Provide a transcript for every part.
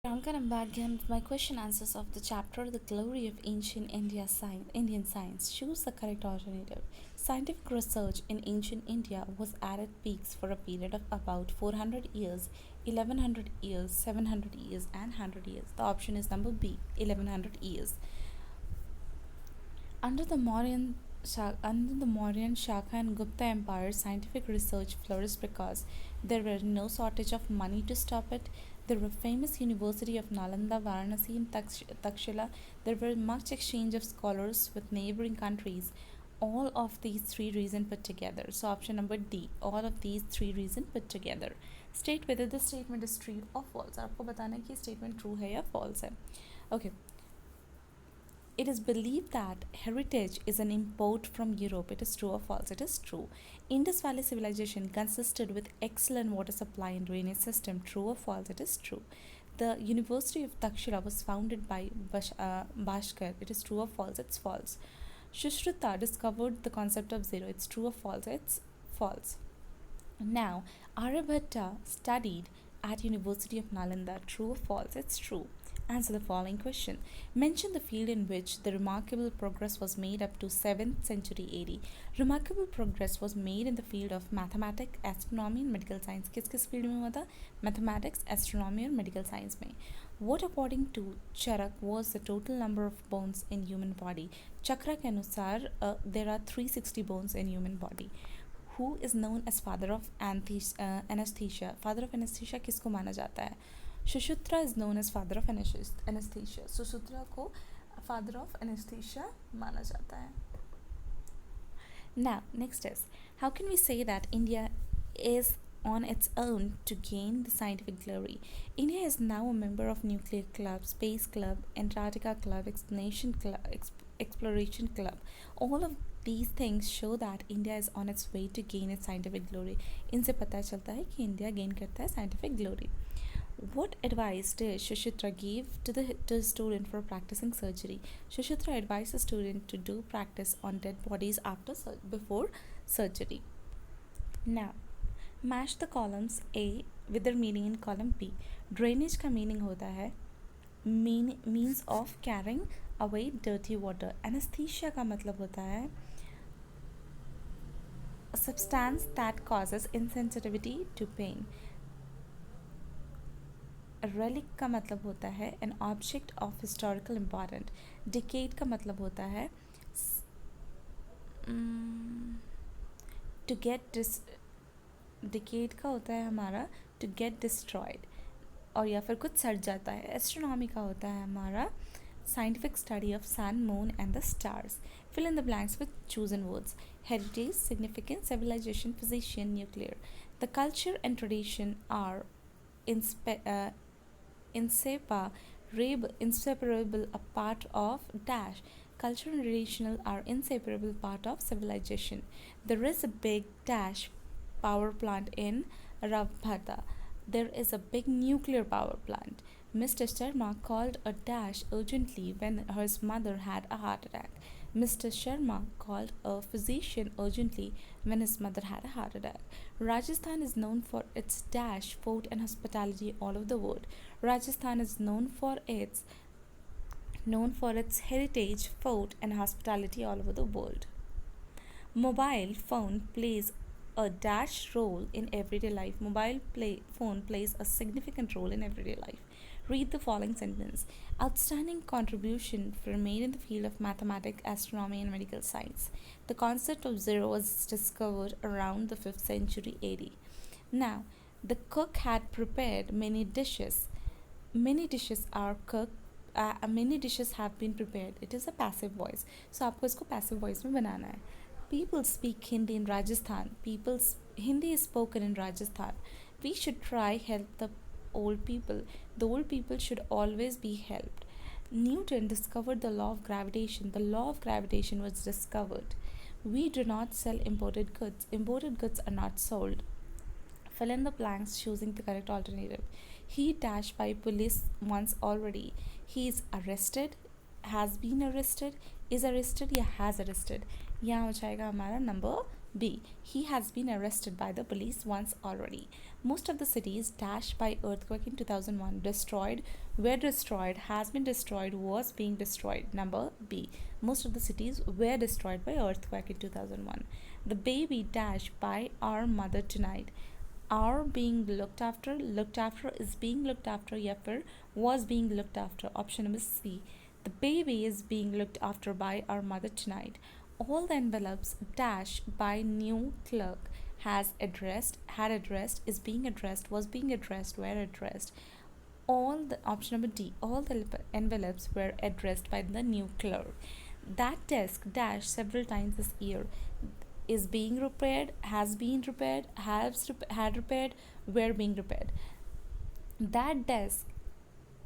Priyanka, I'm back again with my question answers of the chapter The Glory of Ancient Indian Science. Choose the correct alternative. Scientific research in ancient India was at its peaks for a period of about 400 years, 1100 years, 700 years, and 100 years. The option is number B, 1100 years. Under the Mauryan, Shaka, and Gupta empires, scientific research flourished because there were no shortage of money to stop it. There were famous University of Nalanda, Varanasi, and Takshila. There were much exchange of scholars with neighboring countries. All of these three reasons put together. So option number D. All of these three reasons put together. State whether the statement is true or false. आपको बताना है कि statement true है या false है. Okay. It is believed that heritage is an import from Europe. It is true or false? It is true. Indus Valley civilization consisted with excellent water supply and drainage system. True or false? It is true. The University of Takshila was founded by Bhaskar. It is true or false? It's false. Shushruta discovered the concept of zero. It's true or false? It's false. Now, Aryabhatta studied at University of Nalanda. True or false? It's true. Answer the following question. Mention the field in which the remarkable progress was made up to 7th century AD. Remarkable progress was made in the field of mathematics, astronomy and medical science. किस field में हुआ था? Mathematics, astronomy और medical science में. What according to Charak was the total number of bones in human body? Chakra के अनुसार there are 360 bones in human body. Who is known as father of anesthesia? Father of anesthesia किसको माना जाता है? Sushruta is known as father of anesthesia. Sushruta को father of anesthesia माना जाता है. Now, next is, how can we say that India is on its own to gain the scientific glory? India is now a member of Nuclear Club, Space Club, Antarctica Club, Exploration Club. All of these things show that India is on its way to gain its scientific glory. इनसे पता चलता है कि India gain करता है scientific glory. What advice did Shushruta give to the student for practicing surgery? Shushruta advised the student to do practice on dead bodies before surgery. Now, match the columns A with their meaning in column B. Drainage का meaning होता है means of carrying away dirty water. Anesthesia का मतलब होता है a substance that causes insensitivity to pain. Relic का मतलब होता है an object of historical importance. Decade का मतलब होता है to get decade का होता है हमारा to get destroyed और या फिर कुछ सड़ जाता है. Astronomy का होता है हमारा scientific study of sun, moon and the stars. Fill in the blanks with chosen words. Heritage, significance, civilization, physician, nuclear. The culture and tradition are inseparable a part of dash. Culture and traditional are inseparable part of civilization. There is a big dash power plant in Ravbhata. There is a big nuclear power plant. Mr. Sharma called a dash urgently when his mother had a heart attack. Mr. Sharma called a physician urgently when his mother had a heart attack. Rajasthan is known for its dash, fort and hospitality all over the world. Rajasthan is known for its heritage, fort and hospitality all over the world. Mobile phone plays a dash role in everyday life. Phone plays a significant role in everyday life. Read the following sentence. Outstanding contribution were made in the field of mathematics, astronomy, and medical science. The concept of zero was discovered around the 5th century AD. Now, the cook had prepared many dishes. Many dishes are cooked. Many dishes have been prepared. It is a passive voice. So आपको इसको passive voice में बनाना है. People speak Hindi in Rajasthan. Hindi is spoken in Rajasthan. We should try help the old people. The old people should always be helped. Newton discovered the law of gravitation. The law of gravitation was discovered. We do not sell imported goods. Imported goods are not sold. Fill in the blanks choosing the correct alternative. He dashed by police once already. He is arrested, has been arrested, is arrested या has arrested. यहाँ हो जाएगा हमारा number B. He has been arrested by the police once already. Most of the cities dashed by earthquake in 2001, destroyed, were destroyed, has been destroyed, was being destroyed. Number B. Most of the cities were destroyed by earthquake in 2001. The baby dashed by our mother tonight. Are being looked after is being looked after या फिर was being looked after. Option number C. The baby is being looked after by our mother tonight. All the envelopes dash by new clerk has addressed, had addressed, is being addressed, was being addressed, were addressed. All the option number D. All the envelopes were addressed by the new clerk. That desk dashed several times this year. Is being repaired, has been repaired, had repaired, were being repaired. That desk,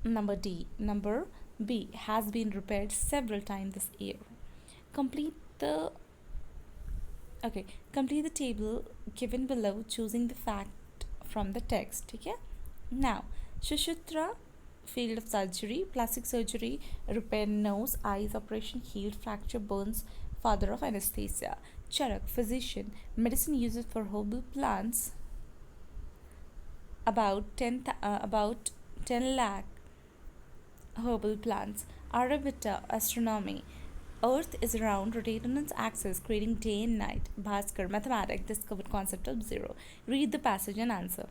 number D. Number B, has been repaired several times this year. Complete the okay. Complete the table given below, choosing the fact from the text. Okay. Now, Shushruta, field of surgery, plastic surgery, repair nose, eyes operation, healed fracture, burns, father of anesthesia. Charak, physician, medicine uses for herbal plants, about 10 lakh herbal plants. Aryabhata, astronomy. Earth is round, rotate on its axis, creating day and night. Bhaskar, mathematics, discovered concept of zero. Read the passage and answer.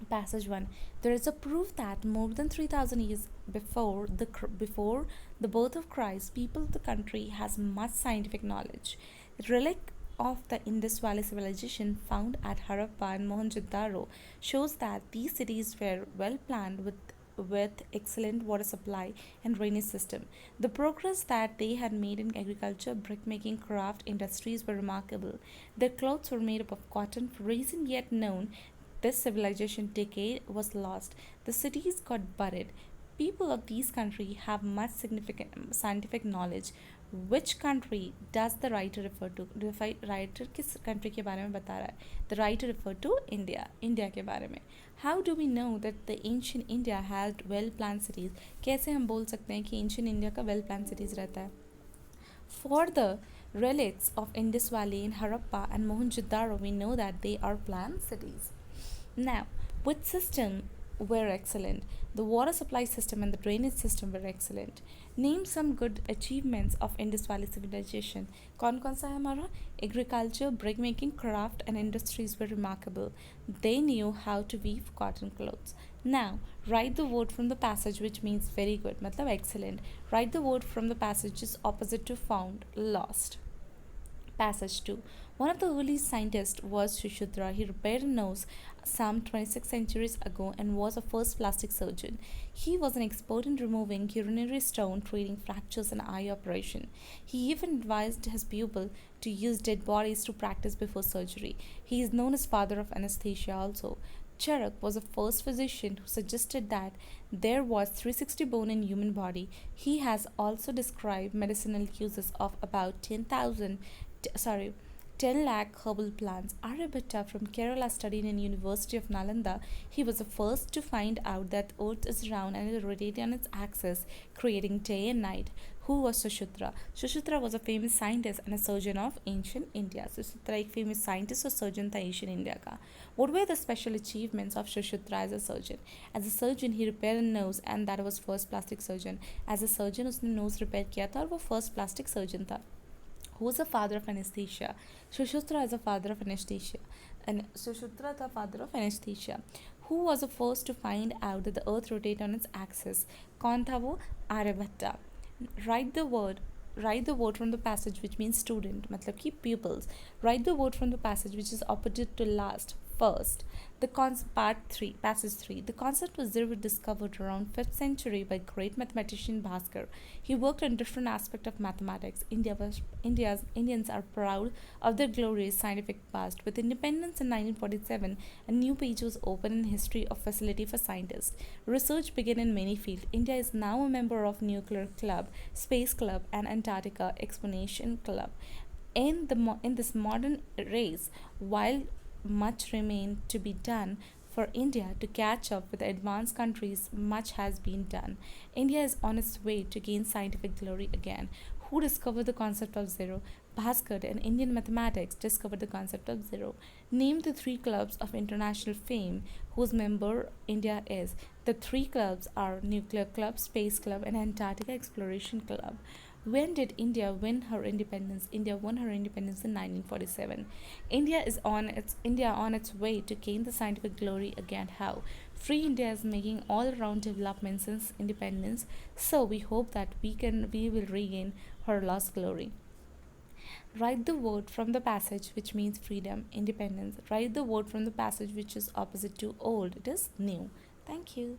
Passage 1. There is a proof that more than 3000 years before the birth of Christ, people of the country has much scientific knowledge. The relic of the Indus Valley civilization found at Harappa and Mohenjo-daro shows that these cities were well planned with excellent water supply and drainage system. The progress that they had made in agriculture, brickmaking, craft industries were remarkable. Their clothes were made up of cotton. For reason yet known, this civilization decade was lost. The cities got buried. People of these countries have much significant scientific knowledge. Which country does the writer refer to? Writer किस country के बारे में बता रहा है? The writer referred to India. India के बारे में. How do we know that the ancient India had well-planned cities? कैसे हम बोल सकते हैं कि ancient India का well-planned cities रहता है? For the relics of Indus Valley in Harappa and Mohenjo-daro, we know that they are planned cities. Now, which system were excellent? The water supply system and the drainage system were excellent. Name some good achievements of Indus Valley civilization. कौन सा है हमारा? Agriculture, brickmaking, craft and industries were remarkable. They knew how to weave cotton clothes. Now, write the word from the passage which means very good, मतलब excellent. Write the word from the passage is opposite to found, lost. Passage 2. One of the earliest scientists was Shushruta. He repaired a nose some 26 centuries ago and was a first plastic surgeon. He was an expert in removing urinary stone, treating fractures, and eye operation. He even advised his pupil to use dead bodies to practice before surgery. He is known as father of anesthesia also. Charak was the first physician who suggested that there was 360 bone in human body. He has also described medicinal uses of about 10 lakh herbal plants. Aryabhatta from Kerala studied in University of Nalanda. He was the first to find out that Earth is round and is rotating on its axis, creating day and night. Who was Sushruta? Sushruta was a famous scientist and a surgeon of ancient India. Sushruta एक famous scientist और surgeon था ancient India का. What were the special achievements of Sushruta as a surgeon? As a surgeon, he repaired a nose and that was first plastic surgeon. As a surgeon, उसने nose repair किया था और वो first plastic surgeon था. Who is the father of anesthesia? Sushruta is the father of anesthesia. And Sushruta the father of anesthesia. Who was the first to find out that the earth rotates on its axis? कौन था वो? Aryabhatta. Write the word from the passage which means student, मतलब कि pupils. Write the word from the passage which is opposite to last. First, passage 3. The concept was discovered around 5th century by great mathematician Bhaskar. He worked on different aspects of mathematics. Indians are proud of their glorious scientific past. With independence in 1947, a new page was opened in history of facility for scientists. Research began in many fields. India is now a member of Nuclear Club, Space Club, and Antarctica Exploration Club. In this modern race, while much remains to be done for India to catch up with the advanced countries, much has been done. India is on its way to gain scientific glory again. Who discovered the concept of zero? Bhaskar and Indian mathematics discovered the concept of zero. Name the three clubs of international fame whose member India is. The three clubs are Nuclear Club, Space Club, and Antarctica Exploration Club. When did India win her independence? India won her independence in 1947. India on its way to gain the scientific glory again. How? Free India is making all-round development since independence. So we hope that we will regain her lost glory. Write the word from the passage which means freedom, independence. Write the word from the passage which is opposite to old. It is new. Thank you.